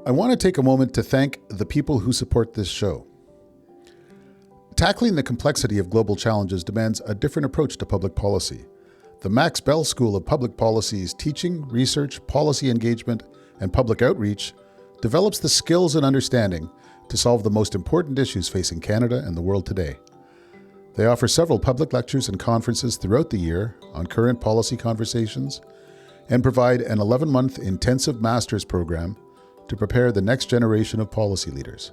I want to take a moment to thank the people who support this show. Tackling the complexity of global challenges demands a different approach to public policy. The Max Bell School of Public Policy's teaching, research, policy engagement, and public outreach develops the skills and understanding to solve the most important issues facing Canada and the world today. They offer several public lectures and conferences throughout the year on current policy conversations and provide an 11-month intensive master's program to prepare the next generation of policy leaders.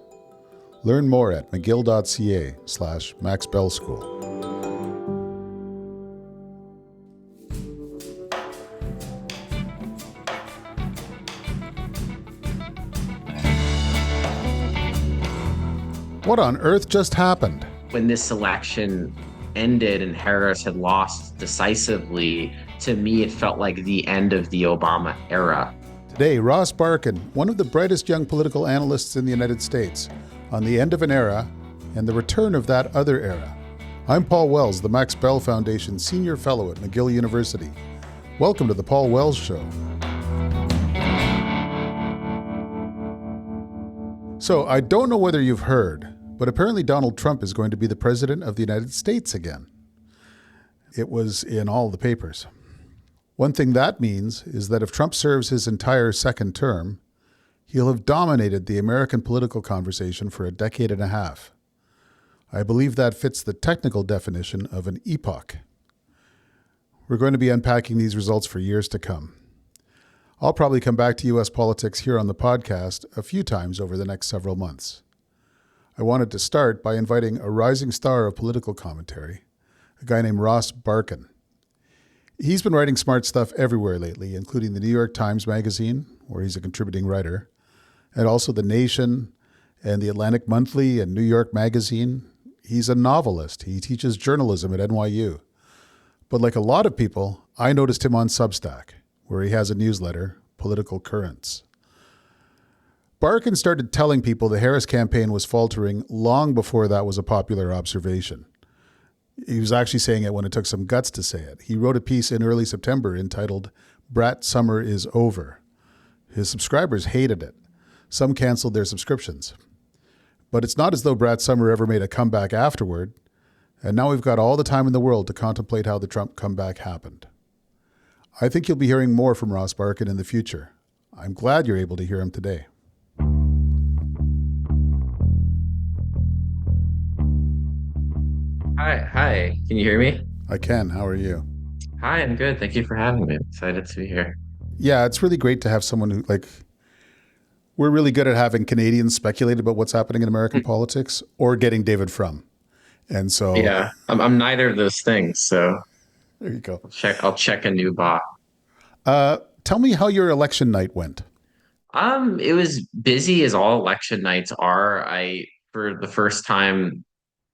Learn more at mcgill.ca/maxbellschool. What on earth just happened? When this election ended and Harris had lost decisively, to me, it felt like the end of the Obama era. Today, Ross Barkan, one of the brightest young political analysts in the United States, on the end of an era and the return of that other era. I'm Paul Wells, the Max Bell Foundation Senior Fellow at McGill University. Welcome to the Paul Wells Show. So, I don't know whether you've heard, but apparently Donald Trump is going to be the President of the United States again. It was in all the papers. One thing that means is that if Trump serves his entire second term, he'll have dominated the American political conversation for a decade and a half. I believe that fits the technical definition of an epoch. We're going to be unpacking these results for years to come. I'll probably come back to U.S. politics here on the podcast a few times over the next several months. I wanted to start by inviting a rising star of political commentary, a guy named Ross Barkan. He's been writing smart stuff everywhere lately, including the New York Times Magazine, where he's a contributing writer, and also The Nation and the Atlantic Monthly and New York Magazine. He's a novelist. He teaches journalism at NYU. But like a lot of people, I noticed him on Substack, where he has a newsletter, Political Currents. Barkan started telling people the Harris campaign was faltering long before that was a popular observation. He was actually saying it when it took some guts to say it. He wrote a piece in early September entitled, "Brat Summer is Over." His subscribers hated it. Some canceled their subscriptions. But it's not as though Brat Summer ever made a comeback afterward, and now we've got all the time in the world to contemplate how the Trump comeback happened. I think you'll be hearing more from Ross Barkan in the future. I'm glad you're able to hear him today. Hi. Can you hear me? I can. How are you? Hi, I'm good. Thank you for having me. I'm excited to be here. Yeah, it's really great to have someone who, we're really good at having Canadians speculate about what's happening in American politics or getting David Frum. And so... Yeah, I'm neither of those things, so... There you go. I'll check a new bot. Tell me how your election night went. It was busy as all election nights are. For the first time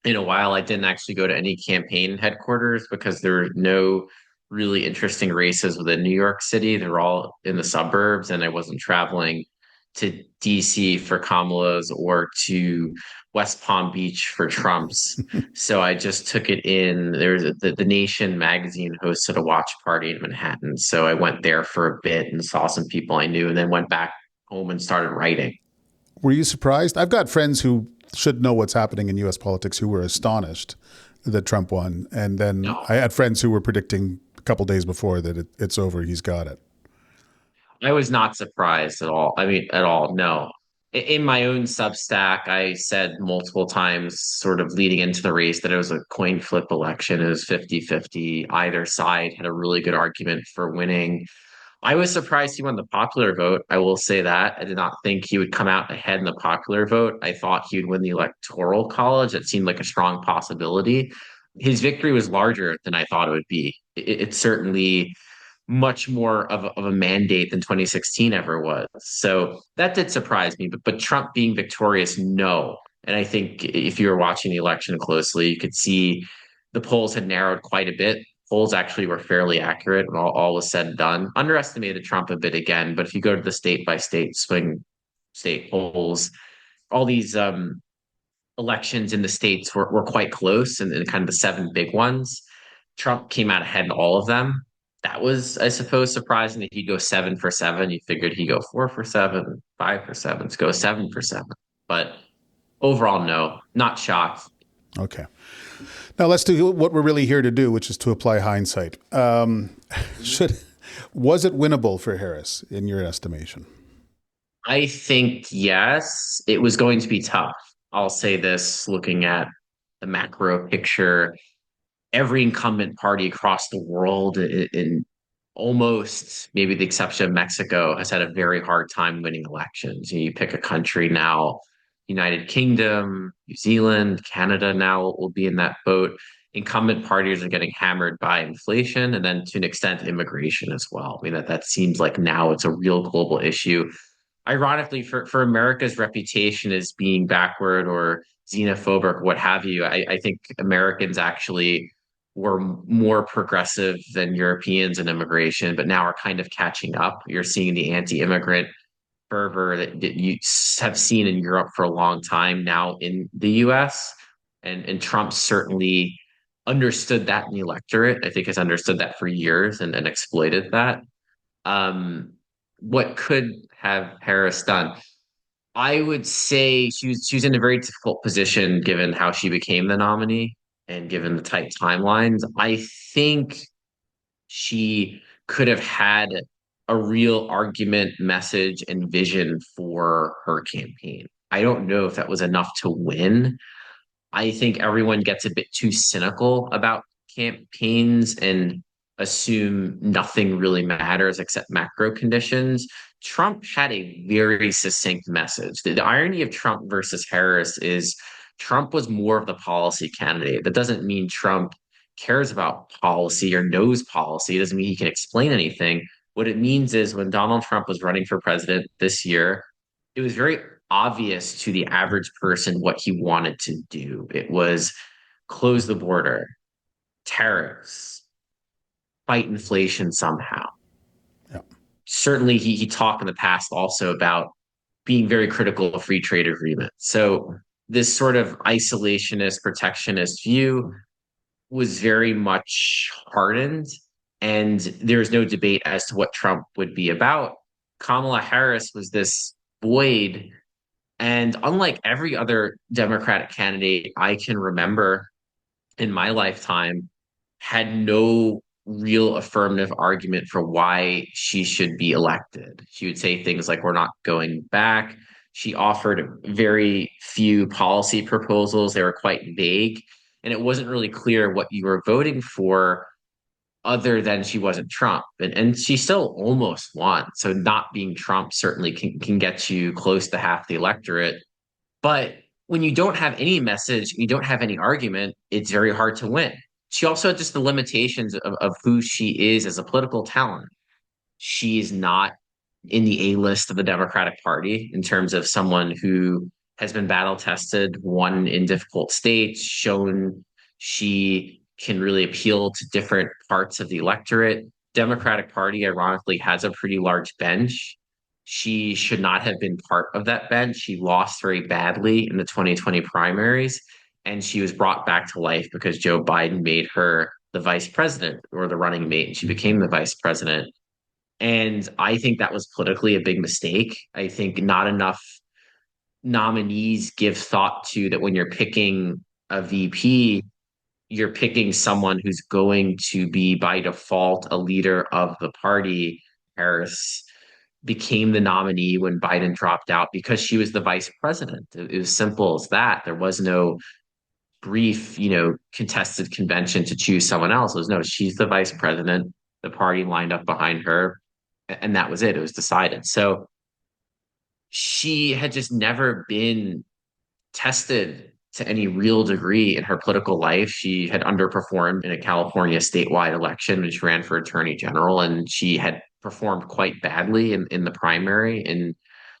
in a while, I didn't actually go to any campaign headquarters because there were no really interesting races within New York City. They're all in the suburbs, and I wasn't traveling to DC for Kamala's or to West Palm Beach for Trump's. So I just took it in. The Nation magazine hosted a watch party in Manhattan. So I went there for a bit and saw some people I knew and then went back home and started writing. Were you surprised? I've got friends who should know what's happening in U.S. politics who were astonished that Trump won. And then I had friends who were predicting a couple days before that it's over, he's got it. I was not surprised at all. I mean, at all, no. In my own Substack, I said multiple times, sort of leading into the race, that it was a coin flip election. It was 50-50. Either side had a really good argument for winning. I was surprised he won the popular vote. I will say that. I did not think he would come out ahead in the popular vote. I thought he would win the electoral college. It seemed like a strong possibility. His victory was larger than I thought it would be. It's certainly much more of a mandate than 2016 ever was. So that did surprise me. But Trump being victorious, no. And I think if you were watching the election closely, you could see the polls had narrowed quite a bit. Polls actually were fairly accurate when all was said and done. Underestimated Trump a bit again, but if you go to the state by state swing state polls, all these elections in the states were quite close, and kind of the seven big ones. Trump came out ahead in all of them. That was, I suppose, surprising that he'd go 7 for 7. You figured he'd go 4 for 7. 5 for 7. Let's go 7 for 7. But overall, no, not shocked. Okay. Now let's do what we're really here to do, which is to apply hindsight. Should Was it winnable for Harris in your estimation? I think yes, it was going to be tough. I'll say this looking at the macro picture, every incumbent party across the world, in almost maybe the exception of Mexico, has had a very hard time winning elections. You pick a country now, United Kingdom, New Zealand, Canada now will be in that boat. Incumbent parties are getting hammered by inflation and then to an extent immigration as well. I mean that seems like now it's a real global issue. Ironically, for America's reputation as being backward or xenophobic, what have you, I think Americans actually were more progressive than Europeans in immigration, but now are kind of catching up. You're seeing the anti-immigrant fervor that you have seen in Europe for a long time now in the US. And Trump certainly understood that in the electorate. I think has understood that for years and exploited that. Um, what could have Harris done? I would say she was in a very difficult position given how she became the nominee and given the tight timelines. I think she could have had a real argument, message, and vision for her campaign. I don't know if that was enough to win. I think everyone gets a bit too cynical about campaigns and assume nothing really matters except macro conditions. Trump had a very succinct message. The irony of Trump versus Harris is Trump was more of the policy candidate. That doesn't mean Trump cares about policy or knows policy. It doesn't mean he can explain anything. What it means is when Donald Trump was running for president this year, it was very obvious to the average person what he wanted to do. It was close the border, tariffs, fight inflation somehow. Yeah. Certainly, he talked in the past also about being very critical of free trade agreements. So this sort of isolationist, protectionist view was very much hardened, and there's no debate as to what Trump would be about. Kamala Harris was this void. And unlike every other Democratic candidate I can remember in my lifetime, had no real affirmative argument for why she should be elected. She would say things like, we're not going back. She offered very few policy proposals. They were quite vague. And it wasn't really clear what you were voting for other than she wasn't Trump. And she still almost won. So not being Trump certainly can get you close to half the electorate, but when you don't have any message, you don't have any argument, it's very hard to win. She also had just the limitations of who she is as a political talent. She is not in the A list of the Democratic Party in terms of someone who has been battle tested, won in difficult states, shown she can really appeal to different parts of the electorate. Democratic Party, ironically, has a pretty large bench. She should not have been part of that bench. She lost very badly in the 2020 primaries, and she was brought back to life because Joe Biden made her the vice president or the running mate, and she became the vice president. And I think that was politically a big mistake. I think not enough nominees give thought to that when you're picking a VP, you're picking someone who's going to be by default a leader of the party. Harris became the nominee when Biden dropped out because she was the vice president. It was simple as that. There was no brief, contested convention to choose someone else. It was no, she's the vice president. The party lined up behind her, and that was it. It was decided. So she had just never been tested to any real degree in her political life. She had underperformed in a California statewide election when she ran for attorney general, and she had performed quite badly in the primary in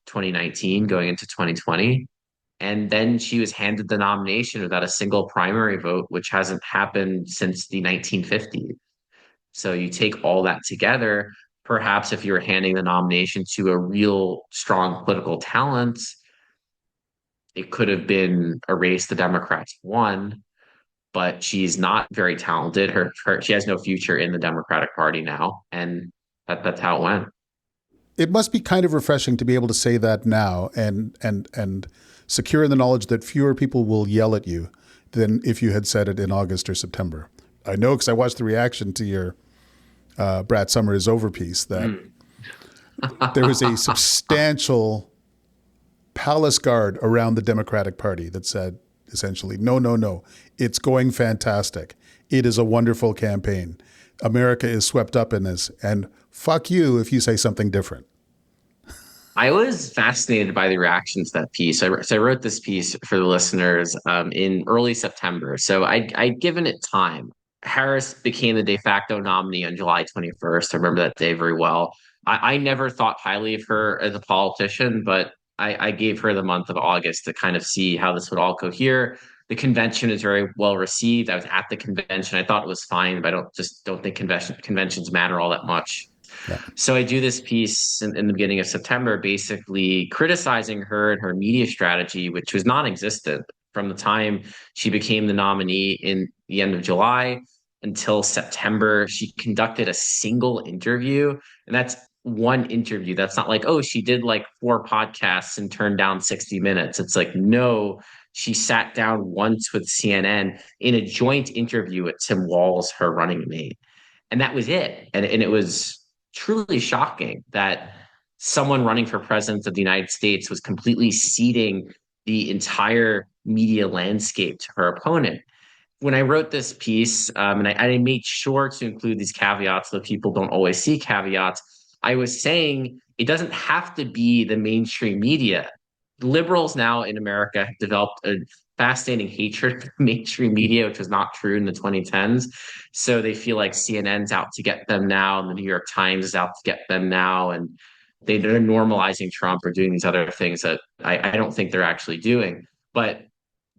2019 going into 2020. And then she was handed the nomination without a single primary vote, which hasn't happened since the 1950s. So you take all that together, perhaps if you were handing the nomination to a real strong political talent, it could have been a race the Democrats won, but she's not very talented. She has no future in the Democratic Party now, and that's how it went. it must be kind of refreshing to be able to say that now and secure in the knowledge that fewer people will yell at you than if you had said it in August or September. I know because I watched the reaction to your Brad Summer is over piece that there was a substantial palace guard around the Democratic Party that said essentially, no, it's going fantastic. It is a wonderful campaign. America is swept up in this, and fuck you if you say something different. I was fascinated by the reaction to that piece. So I wrote this piece for the listeners in early September. So I'd given it time. Harris became the de facto nominee on July 21st. I remember that day very well. I never thought highly of her as a politician, but I gave her the month of August to kind of see how this would all cohere. The convention is very well received. I was at the convention. I thought it was fine, but I don't think conventions matter all that much. Yeah. So I do this piece in the beginning of September, basically criticizing her and her media strategy, which was non-existent from the time she became the nominee in the end of July until September. She conducted a single interview, and that's one interview. That's not like, oh, she did like 4 podcasts and turned down 60 minutes. It's like, no, she sat down once with CNN in a joint interview with Tim Walz, her running mate. And that was it. And it was truly shocking that someone running for president of the United States was completely ceding the entire media landscape to her opponent. When I wrote this piece, and I made sure to include these caveats, though people don't always see caveats, I was saying it doesn't have to be the mainstream media. Liberals now in America have developed a fascinating hatred for mainstream media, which was not true in the 2010s. So they feel like CNN's out to get them now, and the New York Times is out to get them now, and they're normalizing Trump or doing these other things that I don't think they're actually doing. But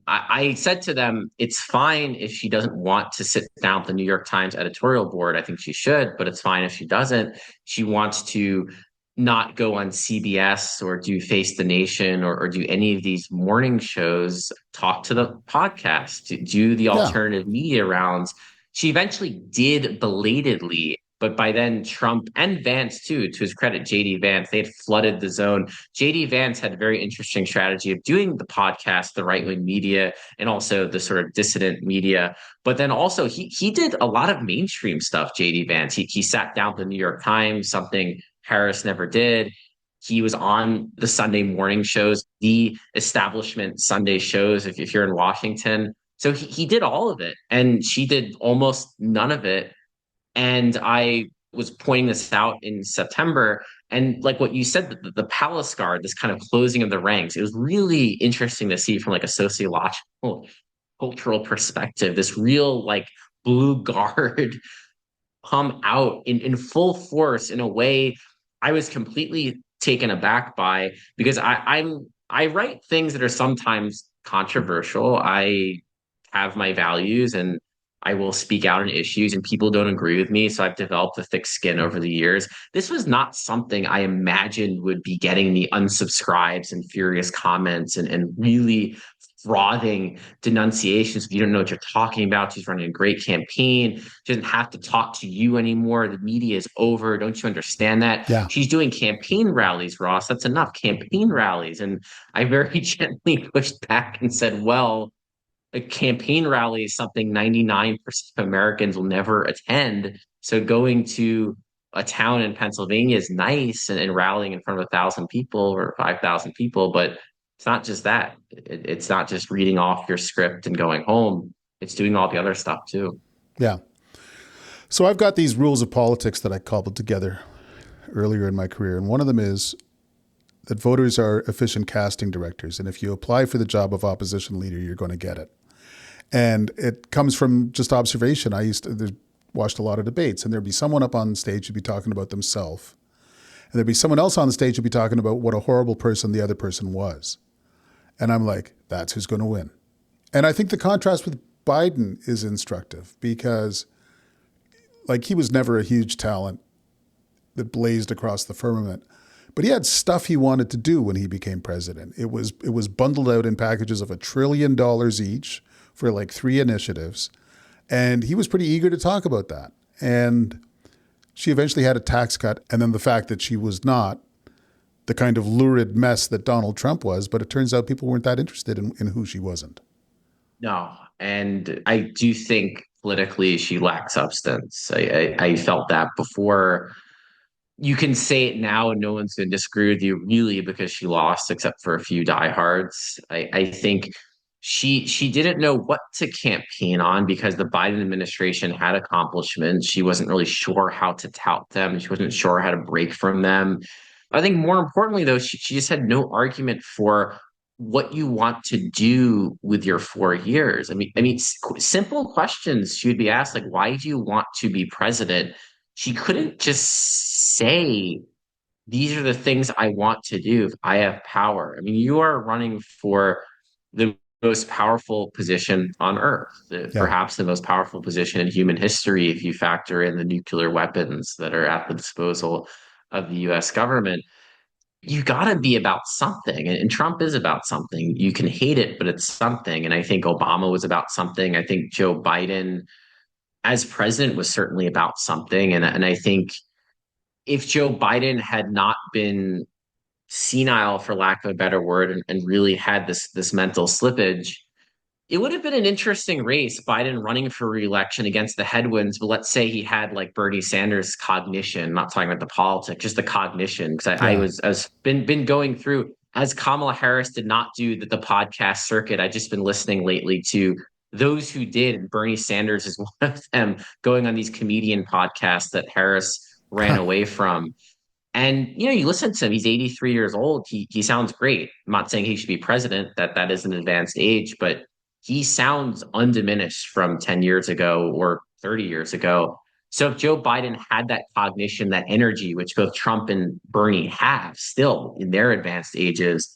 I said to them, it's fine if she doesn't want to sit down with the New York Times editorial board. I think she should, but it's fine if she doesn't. She wants to not go on CBS or do Face the Nation or do any of these morning shows, talk to the podcast, do the Yeah. alternative media rounds. She eventually did belatedly, but by then Trump and Vance too, to his credit, JD Vance, they had flooded the zone. JD Vance had a very interesting strategy of doing the podcast, the right-wing media, and also the sort of dissident media. But then also he did a lot of mainstream stuff, JD Vance. He sat down with the New York Times, something Harris never did. He was on the Sunday morning shows, the establishment Sunday shows, if you're in Washington. So he did all of it, and she did almost none of it. And I was pointing this out in September. And like what you said, the palace guard, this kind of closing of the ranks, it was really interesting to see from like a sociological, cultural perspective, this real like blue guard come out in full force in a way I was completely taken aback by because I write things that are sometimes controversial. I have my values and I will speak out on issues and people don't agree with me. So I've developed a thick skin over the years. This was not something I imagined would be getting the unsubscribes and furious comments and really frothing denunciations. If you don't know what you're talking about, she's running a great campaign. She doesn't have to talk to you anymore. The media is over. Don't you understand that? Yeah. She's doing campaign rallies, Ross. That's enough. Campaign rallies. And I very gently pushed back and said, well, a campaign rally is something 99% of Americans will never attend. So going to a town in Pennsylvania is nice and rallying in front of 1,000 people or 5,000 people, but it's not just that. It's not just reading off your script and going home. It's doing all the other stuff too. Yeah. So I've got these rules of politics that I cobbled together earlier in my career. And one of them is that voters are efficient casting directors. And if you apply for the job of opposition leader, you're going to get it. And it comes from just observation. I watched a lot of debates, and there'd be someone up on stage who'd be talking about themselves. And there'd be someone else on the stage who'd be talking about what a horrible person the other person was. And I'm like, that's who's going to win. And I think the contrast with Biden is instructive because, like, he was never a huge talent that blazed across the firmament, but he had stuff he wanted to do when he became president. It was bundled out in packages of $1 trillion each for like 3 initiatives. And he was pretty eager to talk about that. And She eventually had a tax cut, and then the fact that she was not the kind of lurid mess that Donald Trump was, but it turns out people weren't that interested in who she wasn't. No, and I do think politically she lacked substance. I felt that before. You can say it now and no one's going to disagree with you really because she lost except for a few diehards. I think she didn't know what to campaign on because the Biden administration had accomplishments. She wasn't really sure how to tout them. She wasn't sure how to break from them. I think more importantly though, she just had no argument for what you want to do with your 4 years. I mean, simple questions she would be asked like, why do you want to be president? She couldn't just say, these are the things I want to do if I have power. I mean, you are running for the most powerful position on earth, Yeah. perhaps the most powerful position in human history if you factor in the nuclear weapons that are at the disposal of the US government. You got to be about something. And Trump is about something. You can hate it, but it's something. And I think Obama was about something. I think Joe Biden as president was certainly about something. And I think if Joe Biden had not been senile, for lack of a better word, and really had this mental slippage, it would have been an interesting race, Biden running for reelection against the headwinds. But let's say he had like Bernie Sanders cognition, not talking about the politics, just the cognition. Because Yeah. I was been going through as Kamala Harris did not do the podcast circuit. I just been listening lately to those who did, and Bernie Sanders is one of them, going on these comedian podcasts that Harris ran away from. And you listen to him, he's 83 years old. He sounds great. I'm not saying he should be president, that is an advanced age, but he sounds undiminished from 10 years ago or 30 years ago. So if Joe Biden had that cognition, that energy, which both Trump and Bernie have still in their advanced ages,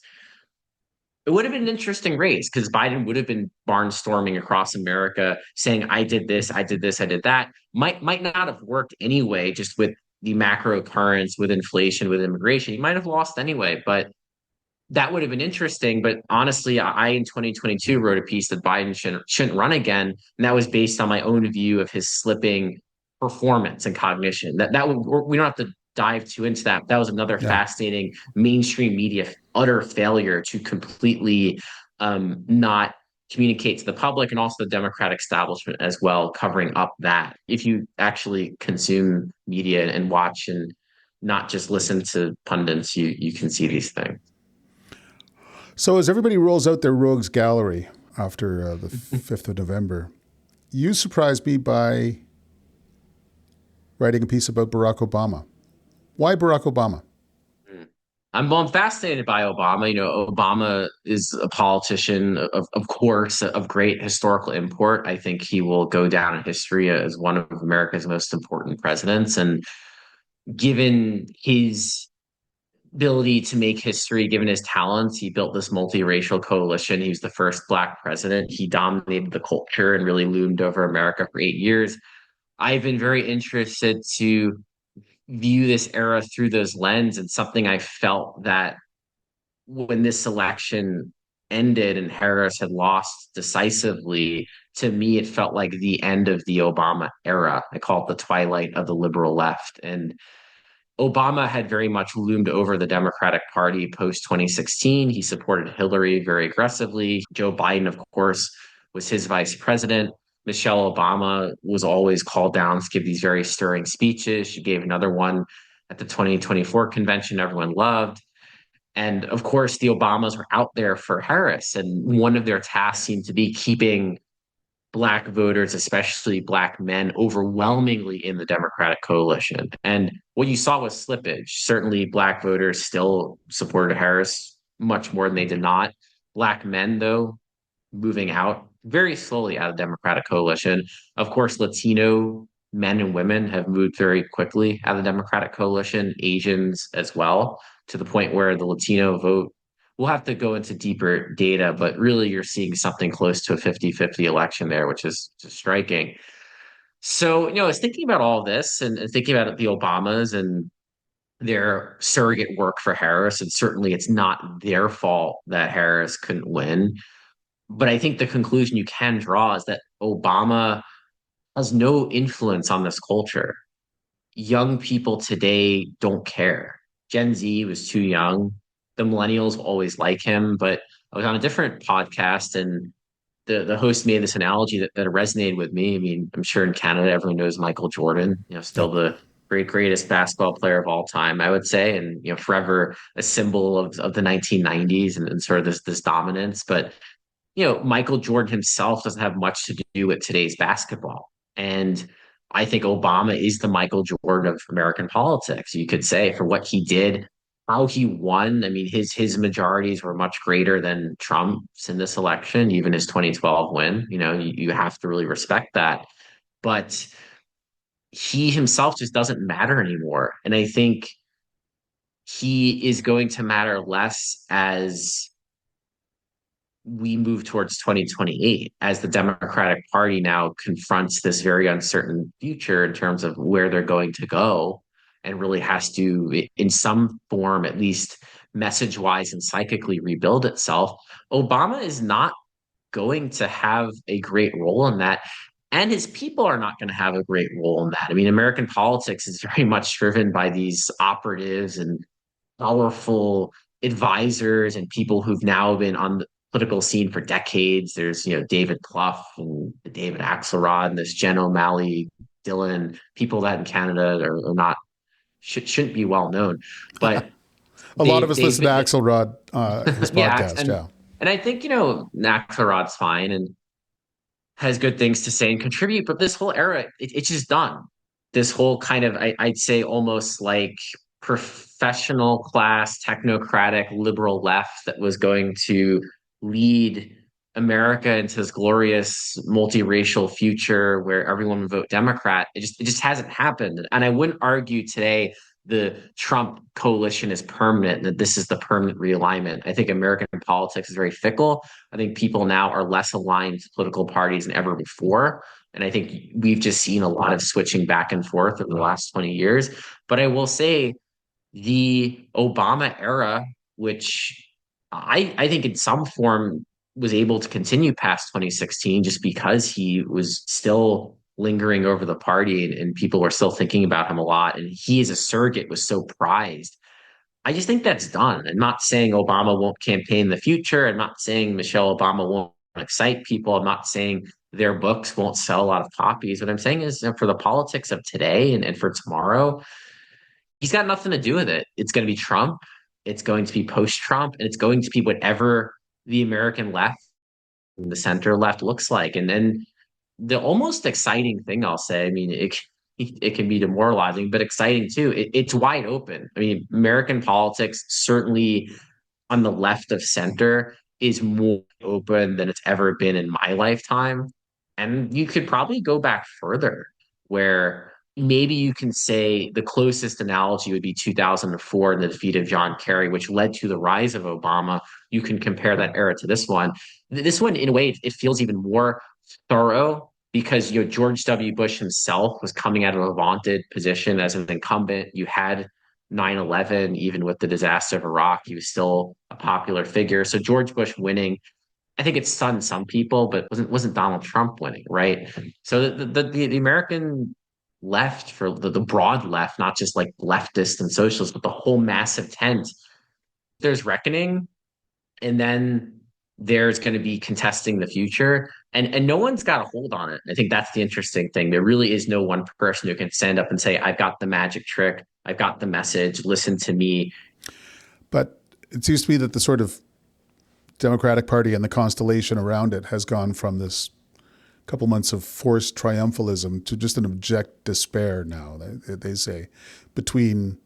it would have been an interesting race because Biden would have been barnstorming across America saying, I did this, I did this, I did that. Might not have worked anyway, just with the macro currents, with inflation, with immigration. He might have lost anyway, but that would have been interesting. But honestly, I in 2022 wrote a piece that Biden shouldn't run again. And that was based on my own view of his slipping performance and cognition. We don't have to dive too into that. That was another Yeah. fascinating mainstream media utter failure to completely not communicate to the public and also the Democratic establishment as well, covering up that. If you actually consume media and watch and not just listen to pundits, you can see these things. So as everybody rolls out their rogues gallery after the 5th of November, you surprised me by writing a piece about Barack Obama. Why Barack Obama? I'm fascinated by Obama. Obama is a politician, of course, of great historical import. I think he will go down in history as one of America's most important presidents. And given his ability to make history, given his talents, he built this multiracial coalition. He was the first Black president. He dominated the culture and really loomed over America for 8 years. I've been very interested to view this era through those lens, and something I felt that when this election ended and Harris had lost decisively, to me, it felt like the end of the Obama era. I call it the twilight of the liberal left. And Obama had very much loomed over the Democratic Party post 2016. He supported Hillary very aggressively. Joe Biden, of course, was his vice president. Michelle Obama was always called down to give these very stirring speeches. She gave another one at the 2024 convention everyone loved. And of course, the Obamas were out there for Harris. And one of their tasks seemed to be keeping Black voters, especially Black men, overwhelmingly in the Democratic coalition. And what you saw was slippage. Certainly, Black voters still supported Harris much more than they did not. Black men, though, moving out very slowly out of the Democratic coalition. Of course, Latino men and women have moved very quickly out of the Democratic coalition, Asians as well, to the point where the Latino vote, we'll have to go into deeper data, but really you're seeing something close to a 50-50 election there, which is just striking. So, I was thinking about all this and thinking about the Obamas and their surrogate work for Harris. And certainly it's not their fault that Harris couldn't win. But I think the conclusion you can draw is that Obama has no influence on this culture. young people today don't care. Gen Z was too young. The millennials will always like him, but I was on a different podcast and the host made this analogy that resonated with me. I mean, I'm sure in Canada everyone knows Michael Jordan, still Yep. the greatest basketball player of all time, I would say, and forever a symbol of the 1990s and sort of this dominance. But Michael Jordan himself doesn't have much to do with today's basketball. And I think Obama is the Michael Jordan of American politics, you could say, for what he did, how he won. I mean, his majorities were much greater than Trump's in this election, even his 2012 win. You have to really respect that. But he himself just doesn't matter anymore. And I think he is going to matter less as we move towards 2028 as the Democratic Party now confronts this very uncertain future in terms of where they're going to go and really has to, in some form, at least message wise and psychically rebuild itself. Obama is not going to have a great role in that. And his people are not going to have a great role in that. I mean, American politics is very much driven by these operatives and powerful advisors and people who've now been on the political scene for decades. There's, David Plouffe and David Axelrod and this Jen O'Malley, Dylan, people that in Canada are not shouldn't be well known, but A lot of they've us they've listen to been Axelrod, his yeah, podcast. and Yeah. I think Axelrod's fine and has good things to say and contribute, but this whole era, it's just done. This whole kind of, I'd say, almost like professional class, technocratic, liberal left that was going to lead America into this glorious multiracial future where everyone would vote Democrat. It just hasn't happened. And I wouldn't argue today the Trump coalition is permanent, that this is the permanent realignment. I think American politics is very fickle. I think people now are less aligned to political parties than ever before. And I think we've just seen a lot of switching back and forth over the last 20 years. But I will say the Obama era, which I think in some form was able to continue past 2016 just because he was still lingering over the party and people were still thinking about him a lot. And he as a surrogate was so prized. I just think that's done. I'm not saying Obama won't campaign in the future. I'm not saying Michelle Obama won't excite people. I'm not saying their books won't sell a lot of copies. What I'm saying is for the politics of today and for tomorrow, he's got nothing to do with it. It's going to be Trump. It's going to be post-Trump, and it's going to be whatever the American left and the center left looks like. And then the almost exciting thing I'll say, I mean, it can be demoralizing, but exciting too. It's wide open. I mean, American politics certainly on the left of center is more open than it's ever been in my lifetime. And you could probably go back further where maybe you can say the closest analogy would be 2004 and the defeat of John Kerry, which led to the rise of Obama. You can compare that era to this one. This one, in a way, it feels even more thorough because George W. Bush himself was coming out of a vaunted position as an incumbent. You had 9/11, even with the disaster of Iraq, he was still a popular figure. So George Bush winning, I think it stunned some people, but wasn't Donald Trump winning, right? So the American left, for the broad left, not just like leftist and socialist, but the whole massive tent, there's reckoning, and then there's going to be contesting the future, and no one's got a hold on it. I think that's the interesting thing. There really is no one person who can stand up and say, I've got the magic trick, I've got the message, listen to me. But it seems to me that the sort of Democratic Party and the constellation around it has gone from this couple months of forced triumphalism to just an abject despair now, they say, between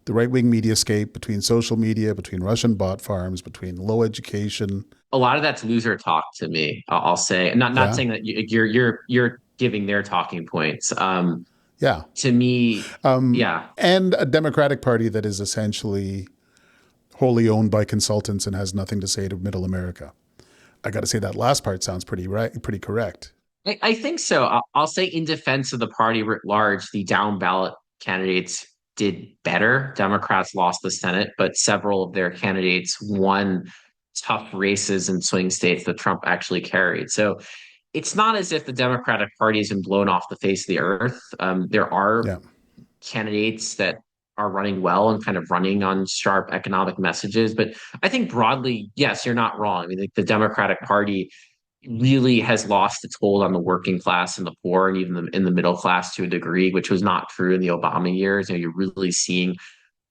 the right-wing mediascape, between social media, between Russian bot farms, between low education. A lot of that's loser talk to me. I'll say, not Yeah. saying that you're giving their talking points. Yeah. To me, yeah. And a Democratic Party that is essentially wholly owned by consultants and has nothing to say to middle America. I got to say that last part sounds pretty right, pretty correct. I think so. I'll say in defense of the party writ large, the down ballot candidates did better. Democrats lost the Senate, but several of their candidates won tough races in swing states that Trump actually carried. So it's not as if the Democratic Party has been blown off the face of the earth. There are Yeah. candidates that are running well and kind of running on sharp economic messages. But I think broadly, yes, you're not wrong. I mean, the Democratic Party really has lost its hold on the working class and the poor and even in the middle class to a degree, which was not true in the Obama years. You're really seeing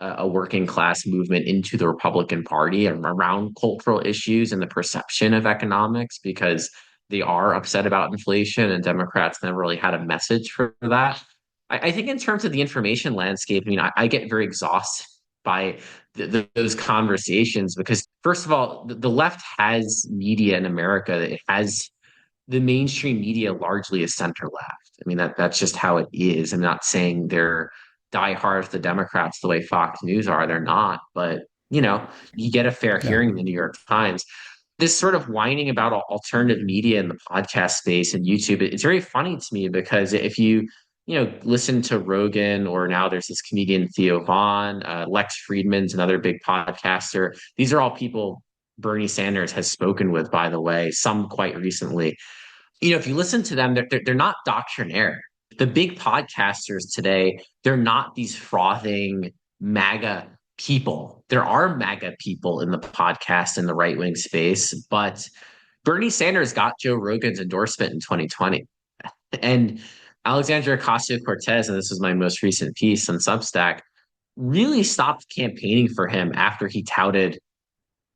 a working class movement into the Republican Party around cultural issues and the perception of economics because they are upset about inflation and Democrats never really had a message for that. I think in terms of the information landscape, I mean, I get very exhausted by those conversations because, first of all, the left has media in America. It has the mainstream media largely is center left. I mean, that's just how it is. I'm not saying they're diehard with the Democrats the way Fox News are. They're not, but you get a fair Yeah. hearing in the New York Times. This sort of whining about alternative media in the podcast space and YouTube, it's very funny to me because if you listen to Rogan or now there's this comedian Theo Vaughn, Lex Friedman's another big podcaster. These are all people Bernie Sanders has spoken with, by the way, some quite recently. If you listen to them, they're not doctrinaire. The big podcasters today, they're not these frothing MAGA people. There are MAGA people in the podcast in the right wing space, but Bernie Sanders got Joe Rogan's endorsement in 2020. And Alexandria Ocasio Cortez, and this is my most recent piece on Substack, really stopped campaigning for him after he touted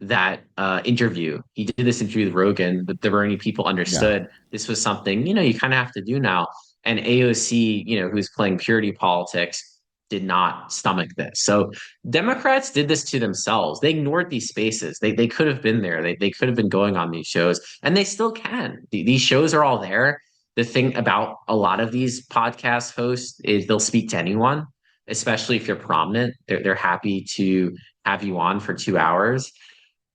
that interview. He did this interview with Rogan, but the Bernie people Yeah. understood this was something, you kind of have to do now. And AOC, who's playing purity politics, did not stomach this. So Democrats did this to themselves. They ignored these spaces. They could have been there. They could have been going on these shows, and they still can. These shows are all there. The thing about a lot of these podcast hosts is they'll speak to anyone, especially if you're prominent. They're happy to have you on for 2 hours.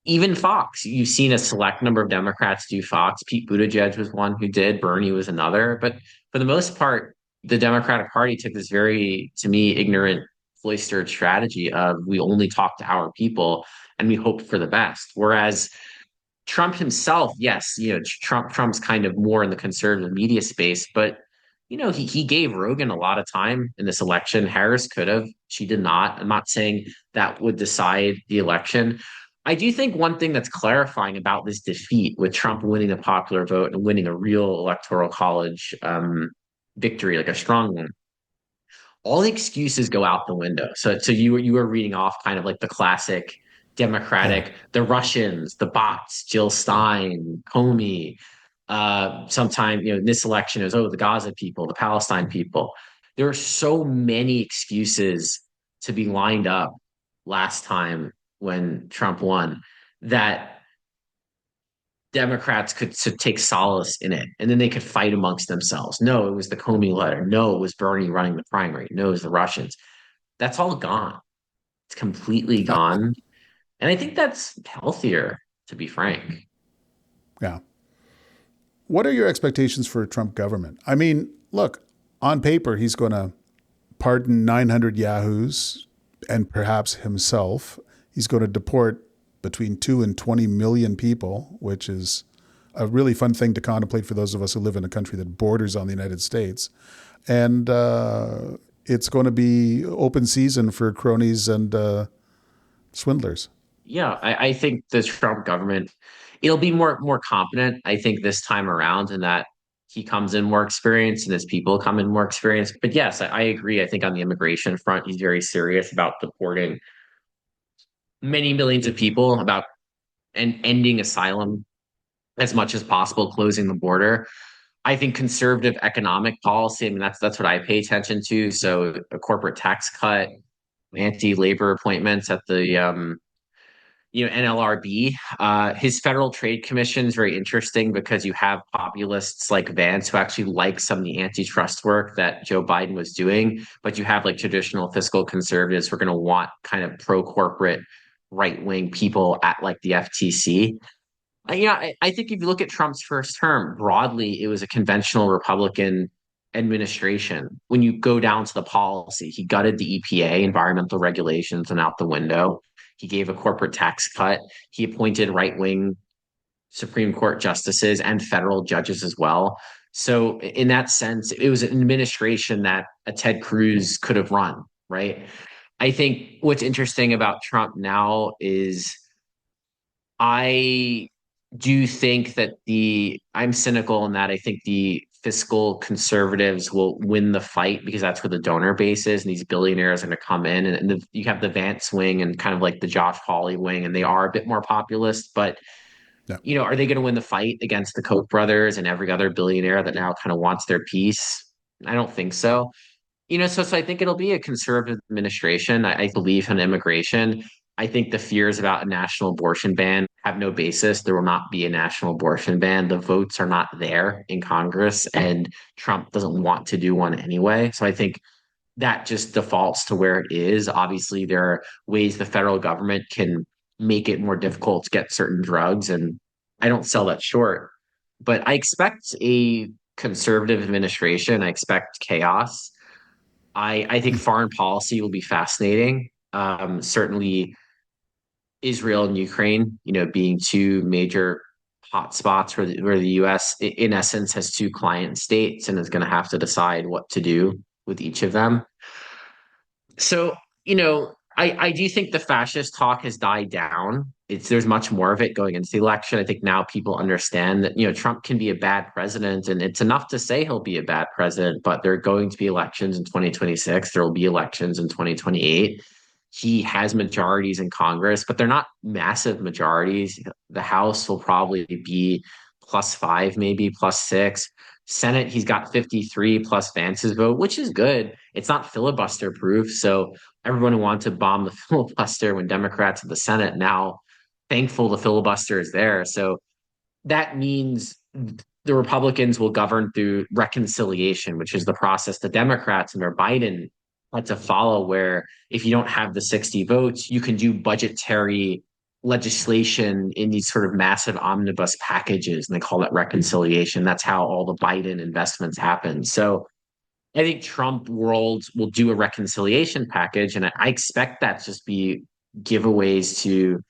Even Fox, you've seen a select number of Democrats do Fox. Pete Buttigieg was one who did. Bernie was another. But for the most part, the Democratic Party took this very, to me, ignorant, cloistered strategy of we only talk to our people and we hope for the best. Whereas Trump himself, yes, Trump's kind of more in the conservative media space, but he gave Rogan a lot of time in this election. Harris could have. She did not. I'm not saying that would decide the election. I do think one thing that's clarifying about this defeat with Trump winning the popular vote and winning a real electoral college victory, like a strong one, all the excuses go out the window. So you were reading off kind of like the classic Yeah. Democratic, the Russians, the bots, Jill Stein, Comey. Sometime in this election is the Gaza people, the Palestine people. There are so many excuses to be lined up last time when Trump won that Democrats could take solace in it, and then they could fight amongst themselves. No, it was the Comey letter. No, it was Bernie running the primary. No, it was the Russians. That's all gone. It's completely Uh, gone, and I think that's healthier, to be frank. yeah. What are your expectations for a Trump government? I mean, look, on paper, he's going to pardon 900 yahoos and perhaps himself. He's going to deport between 2 and 20 million people, which is a really fun thing to contemplate for those of us who live in a country that borders on the United States. And it's going to be open season for cronies and swindlers. Yeah, I think the Trump government, it'll be more competent, I think, this time around, in that he comes in more experienced and his people come in more experienced. But yes, I agree. I think on the immigration front, he's very serious about deporting many millions of people, about and ending asylum as much as possible, closing the border. I think conservative economic policy, I mean, that's what I pay attention to. So a corporate tax cut, anti-labor appointments at the NLRB. His Federal Trade Commission is very interesting because you have populists like Vance who actually like some of the antitrust work that Joe Biden was doing, but you have like traditional fiscal conservatives who are going to want kind of pro-corporate right-wing people at like the FTC. I think if you look at Trump's first term, broadly, it was a conventional Republican administration. When you go down to the policy, he gutted the EPA, environmental regulations, and out the window. He gave a corporate tax cut. He appointed right wing Supreme Court justices and federal judges as well. So in that sense, it was an administration that a Ted Cruz could have run, right? I think what's interesting about Trump now is I do think that I'm cynical in that I think the fiscal conservatives will win the fight because that's where the donor base is, and these billionaires are going to come in, and you have the Vance wing and kind of like the Josh Hawley wing, and they are a bit more populist, but Yeah. are they going to win the fight against the Koch brothers and every other billionaire that now kind of wants their piece? I don't think so. So I think it'll be a conservative administration. I believe in immigration. I think the fears about a national abortion ban have no basis. There will not be a national abortion ban. The votes are not there in Congress, and Trump doesn't want to do one anyway. So I think that just defaults to where it is. Obviously, there are ways the federal government can make it more difficult to get certain drugs, and I don't sell that short. But I expect a conservative administration. I expect chaos. I think foreign policy will be fascinating. Certainly, Israel and Ukraine, being two major hotspots where the U.S. in essence has two client states and is going to have to decide what to do with each of them. So, I do think the fascist talk has died down. There's much more of it going into the election. I think now people understand that, Trump can be a bad president, and it's enough to say he'll be a bad president, but there are going to be elections in 2026. There will be elections in 2028. He has majorities in Congress, but they're not massive majorities. The House will probably be +5, maybe +6. Senate, he's got 53 plus Vance's vote, which is good. It's not filibuster proof. So everyone who wanted to bomb the filibuster when Democrats in the Senate now thankful the filibuster is there. So that means the Republicans will govern through reconciliation, which is the process the Democrats under Biden had to follow, where if you don't have the 60 votes, you can do budgetary legislation in these sort of massive omnibus packages, and they call that reconciliation. That's how all the Biden investments happen. So I think Trump world will do a reconciliation package, and I expect that to just be giveaways to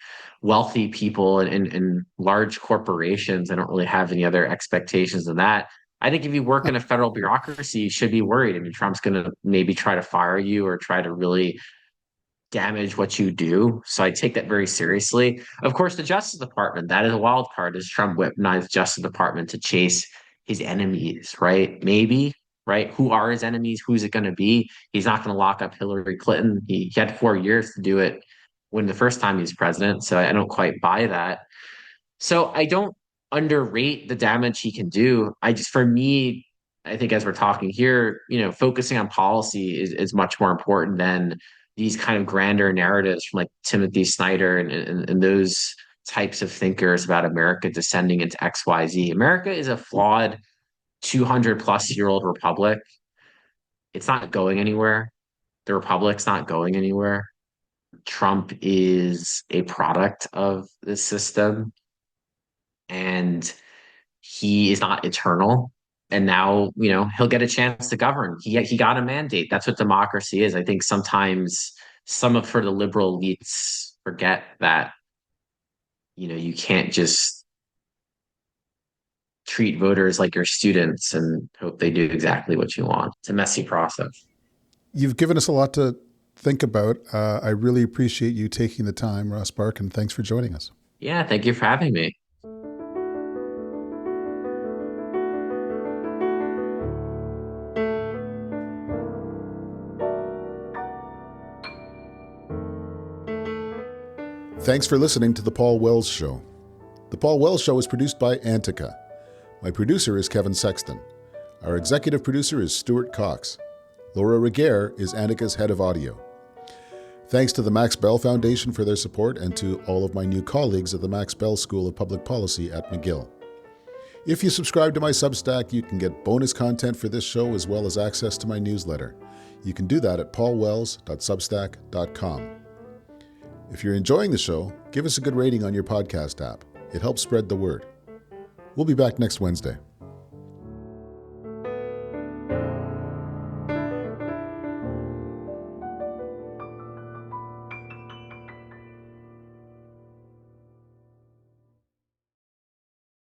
wealthy people and large corporations. I don't really have any other expectations than that. I think if you work in a federal bureaucracy, you should be worried. I mean, Trump's going to maybe try to fire you or try to really damage what you do. So I take that very seriously. Of course, the Justice Department, that is a wild card. Is Trump weaponized Justice Department to chase his enemies, right? Maybe, right? Who are his enemies? Who's it going to be? He's not going to lock up Hillary Clinton. He had 4 years to do it when the first time he was president. So I don't quite buy that. So I don't underrate the damage he can do. For me, I think as we're talking here, focusing on policy is much more important than these kind of grander narratives from like Timothy Snyder and those types of thinkers about America descending into XYZ. America is a flawed 200 plus year old republic. It's not going anywhere. The republic's not going anywhere. Trump is a product of this system, and he is not eternal. And now, he'll get a chance to govern. He got a mandate. That's what democracy is. I think sometimes some of for the liberal elites forget that, you can't just treat voters like your students and hope they do exactly what you want. It's a messy process. You've given us a lot to think about. I really appreciate you taking the time, Ross Barkan. Thanks for joining us. Yeah, thank you for having me. Thanks for listening to The Paul Wells Show. The Paul Wells Show is produced by Antica. My producer is Kevin Sexton. Our executive producer is Stuart Cox. Laura Reguer is Antica's head of audio. Thanks to the Max Bell Foundation for their support and to all of my new colleagues at the Max Bell School of Public Policy at McGill. If you subscribe to my Substack, you can get bonus content for this show as well as access to my newsletter. You can do that at paulwells.substack.com. If you're enjoying the show, give us a good rating on your podcast app. It helps spread the word. We'll be back next Wednesday.